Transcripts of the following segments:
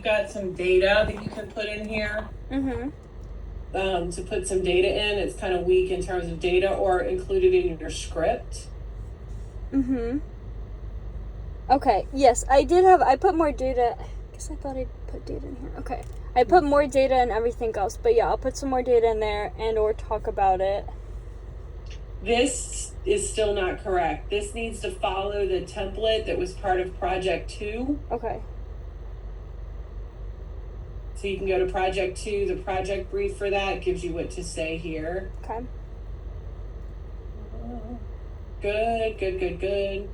got some data that you can put in here. To put some data in. It's kind of weak in terms of data, or include it in your script. Okay, yes, I put more data. I guess I thought I'd put data in here. Okay. I put more data and everything else, but yeah, I'll put some more data in there and or talk about it. This is still not correct. This needs to follow the template that was part of Project 2. Okay. So you can go to Project 2. The project brief for that gives you what to say here. Okay. Good. Okay.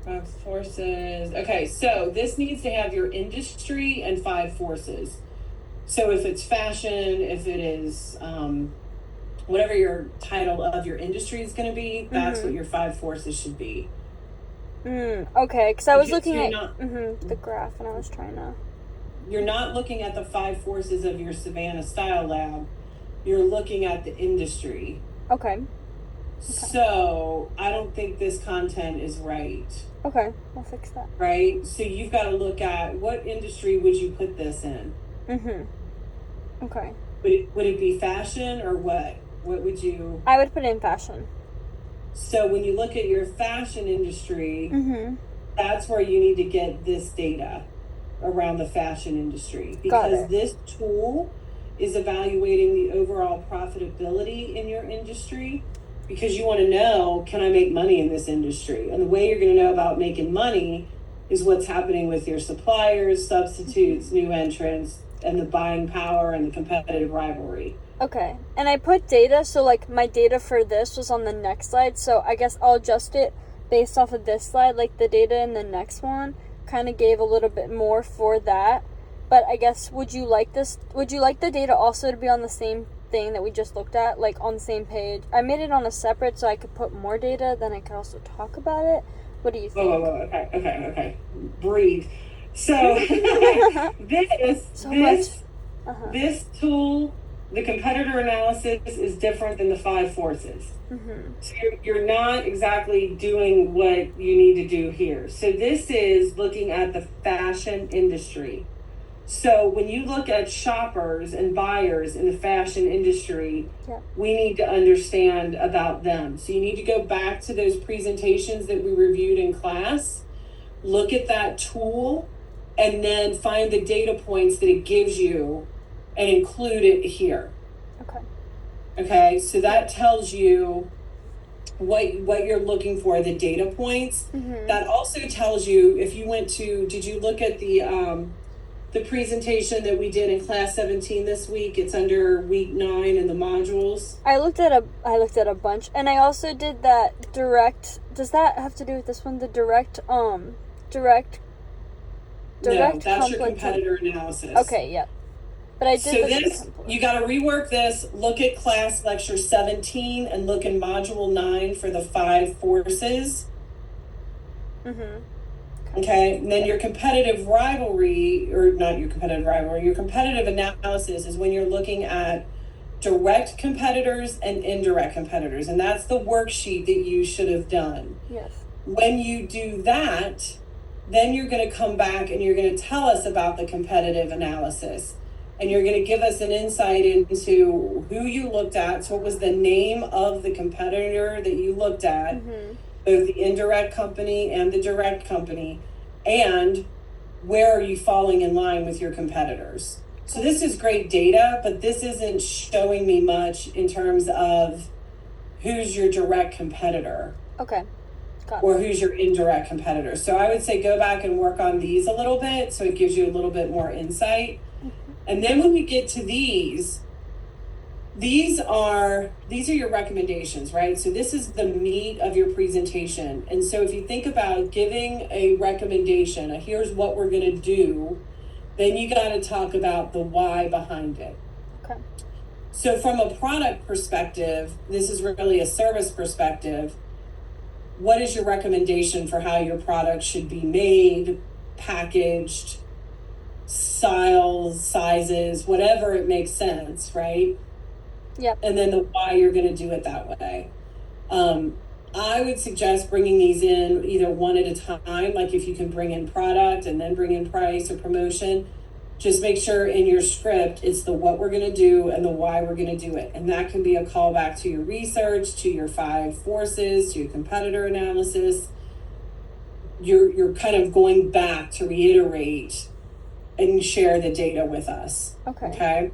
5 forces. Okay, so this needs to have your industry and 5 forces. So if it's fashion, if it is whatever your title of your industry is going to be, that's what your 5 forces should be. Okay, because I was looking at the graph and I was trying to... You're not looking at the 5 forces of your Savannah Style Lab. You're looking at the industry. Okay. So I don't think this content is right. Okay, I'll fix that. Right? So you've got to look at what industry would you put this in? Okay. Would it be fashion or what? What would you... I would put in fashion. So when you look at your fashion industry, that's where you need to get this data around the fashion industry. Because this tool is evaluating the overall profitability in your industry, because you want to know, can I make money in this industry? And the way you're going to know about making money is what's happening with your suppliers, substitutes, new entrants, and the buying power and the competitive rivalry. Okay. And I put data, so like my data for this was on the next slide, so I guess I'll adjust it based off of this slide. Like the data in the next one kind of gave a little bit more for that. But I guess, would you like the data also to be on the same thing that we just looked at, like on the same page? I made it on a separate so I could put more data, then I could also talk about it. What do you think? Okay. Breathe. So this tool, the competitor analysis, is different than the 5 forces. So you're not exactly doing what you need to do here. So this is looking at the fashion industry. So when you look at shoppers and buyers in the fashion industry, we need to understand about them. So you need to go back to those presentations that we reviewed in class, look at that tool, and then find the data points that it gives you and include it here. Okay, so that tells you what you're looking for, the data points. That also tells you, if you went to, did you look at the presentation that we did in class 17 this week? It's under week 9 in the modules. I looked at a bunch, and I also did that direct. Does that have to do with this one? The direct No, that's your competitor analysis. Okay, yep. But I did. So this, you got to rework this. Look at class lecture 17 and look in module 9 for the 5 forces. Okay, and then your competitive rivalry, or not your competitive rivalry, your competitive analysis is when you're looking at direct competitors and indirect competitors. And that's the worksheet that you should have done. Yes. When you do that, then you're going to come back and you're going to tell us about the competitive analysis. And you're going to give us an insight into who you looked at. So what was the name of the competitor that you looked at, both the indirect company and the direct company, and where are you falling in line with your competitors? So this is great data, but this isn't showing me much in terms of who's your direct competitor. Okay. Or who's your indirect competitor. So I would say go back and work on these a little bit so it gives you a little bit more insight. And then when we get to these are your recommendations, right? So this is the meat of your presentation. And so if you think about giving a recommendation, here's what we're going to do, then you got to talk about the why behind it. Okay. So from a product perspective, this is really a service perspective. What is your recommendation for how your product should be made, packaged, styles, sizes, whatever it makes sense, right? Yep. And then the why you're going to do it that way. I would suggest bringing these in either one at a time, like if you can bring in product and then bring in price or promotion. Just make sure in your script it's the what we're going to do and the why we're going to do it. And that can be a callback to your research, to your 5 forces, to your competitor analysis. You're kind of going back to reiterate and share the data with us. Okay.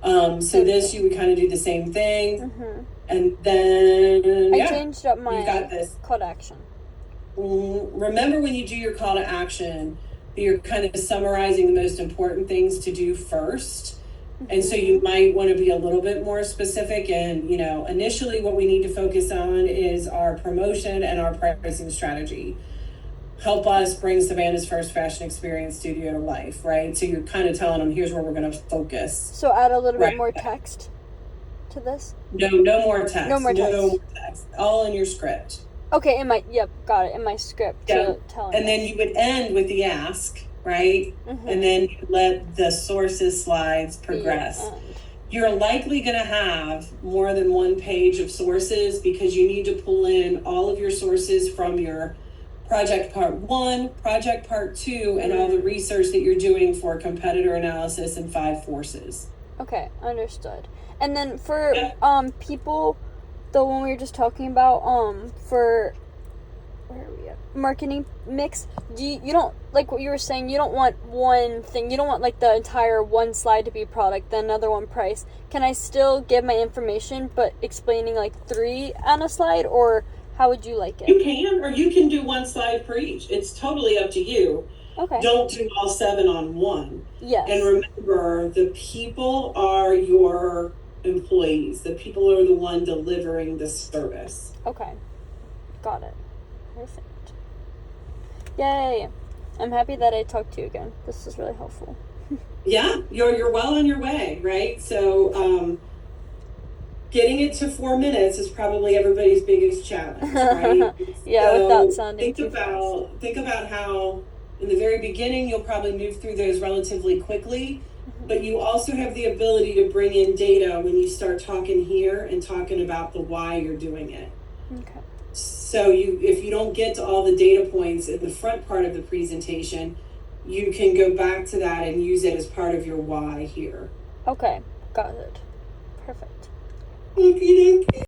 So this, you would kind of do the same thing. And then I changed up my you got this call to action. Remember, when you do your call to action, you're kind of summarizing the most important things to do first. And so you might want to be a little bit more specific. And, initially what we need to focus on is our promotion and our pricing strategy. Help us bring Savannah's first fashion experience studio to life, right? So you're kind of telling them, here's where we're going to focus. So add a little bit more text to this? No more text. No more text. All in your script. Okay, got it, in my script. And then you would end with the ask, right? And then you let the sources slides progress. You're likely going to have more than one page of sources because you need to pull in all of your sources from your project part 1, project part 2, and all the research that you're doing for competitor analysis and 5 forces. Okay, understood. And then for people, the one we were just talking about, for where are we at? Marketing mix, you don't, like what you were saying, you don't want one thing, you don't want like the entire one slide to be product, then another one price. Can I still give my information but explaining like 3 on a slide, or how would you like it? You can, or you can do 1 slide for each. It's totally up to you. Okay. Don't do all 7 on one. Yes. And remember, the people are your employees. The people are the one delivering the service. Okay. Got it. Perfect. Yay. I'm happy that I talked to you again. This is really helpful. Yeah, you're well on your way, right? So getting it to 4 minutes is probably everybody's biggest challenge, right? Yeah, so without sounding think about how in the very beginning you'll probably move through those relatively quickly, but you also have the ability to bring in data when you start talking here and talking about the why you're doing it. Okay. So if you don't get to all the data points in the front part of the presentation, you can go back to that and use it as part of your why here. Okay, got it. Perfect. Okey-dokey.